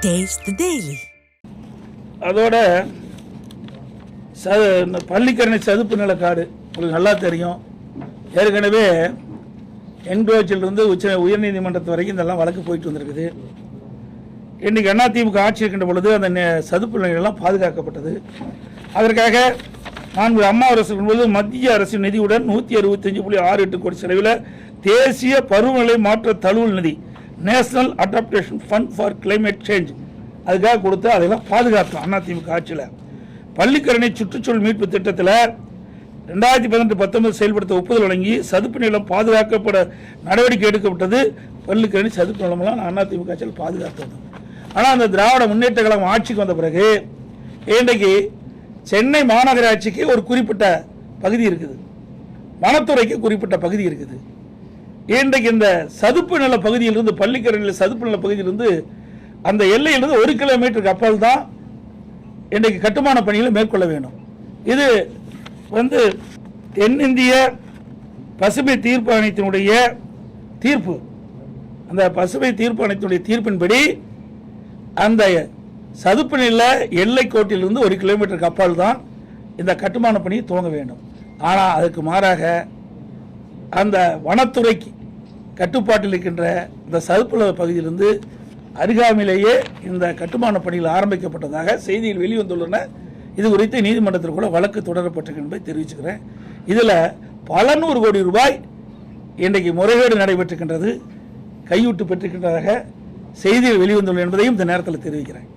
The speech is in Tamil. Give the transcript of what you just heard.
Taste the Daily. அதோட பள்ளிக்கரணை சதுப்பு நிலக்காடு உங்களுக்கு நல்லா தெரியும். ஏற்கனவே என்க்ரோச்சிலிருந்து உயர்நீதிமன்றத்து வரைக்கும் இதெல்லாம் வழக்கு போயிட்டு வந்திருக்குது. இன்றைக்கி அதிமுக ஆட்சி இருக்கின்ற பொழுது அந்த சதுப்பு நிலைகளெல்லாம் பாதுகாக்கப்பட்டது. அதற்காக அம்மா அரசு இருக்கும்போது மத்திய அரசின் நிதியுடன் 165.68 கோடி செலவில் தேசிய பருவநிலை மாற்ற தழுவல் நிதி national adaptation fund for climate change அதுக்காக கொடுத்து அதெல்லாம் பாதுகாத்தோம். அதிமுக ஆட்சியில் பள்ளிக்கரணை சுற்றுச்சூழல் மீட்பு திட்டத்தில் 2018-19 செயல்படுத்த ஒப்புதல் வழங்கி சதுப்பு நிலம் பாதுகாக்கப்பட நடவடிக்கை எடுக்கப்பட்டது. பள்ளிக்கரணை சதுப்பு நிலமெல்லாம் அதிமுக ஆட்சியில் பாதுகாத்தது. ஆனால் அந்த திராவிட முன்னேற்ற கழகம் ஆட்சிக்கு வந்த பிறகு இன்றைக்கு சென்னை மாநகராட்சிக்கு ஒரு குறிப்பிட்ட பகுதி இருக்குது, வனத்துறைக்கு குறிப்பிட்ட பகுதி இருக்குது. இன்றைக்கு இந்த சதுப்பு நில பகுதியிலிருந்து பள்ளிக்கரணையில் சதுப்பு நில பகுதியிலிருந்து அந்த எல்லையிலிருந்து 1 கிலோமீட்டருக்கு அப்பால் தான் இன்றைக்கு கட்டுமான பணிகளை மேற்கொள்ள வேண்டும். இது தென்னிந்திய பசுமை தீர்ப்பு ஆணையத்தினுடைய தீர்ப்பு. அந்த பசுமை தீர்ப்பு ஆணையத்தினுடைய தீர்ப்பின்படி அந்த சதுப்பு நில எல்லை கோட்டிலிருந்து 1 கிலோமீட்டருக்கு அப்பால் தான் இந்த கட்டுமான பணியை துவங்க வேண்டும். ஆனால் அதுக்கு மாறாக அந்த வனத்துறைக்கு கட்டுப்பாட்டில் இருக்கின்ற இந்த சதுப்பு நில பகுதியிலிருந்து அருகாமையிலேயே இந்த கட்டுமான பணிகள் ஆரம்பிக்கப்பட்டதாக செய்தியில் வெளிவந்துள்ளன. இது குறித்து நீதிமன்றத்தில் கூட வழக்கு தொடரப்பட்டிருக்கு என்பதை தெரிவிச்சுக்கிறேன். இதில் பல 100 கோடி ரூபாய் இன்றைக்கு முறைகேடு நடைபெற்றிருக்கின்றது, கையூட்டு பெற்றிருக்கின்றதாக செய்தியில் வெளிவந்துள்ளது என்பதையும் இந்த நேரத்தில் தெரிவிக்கிறேன்.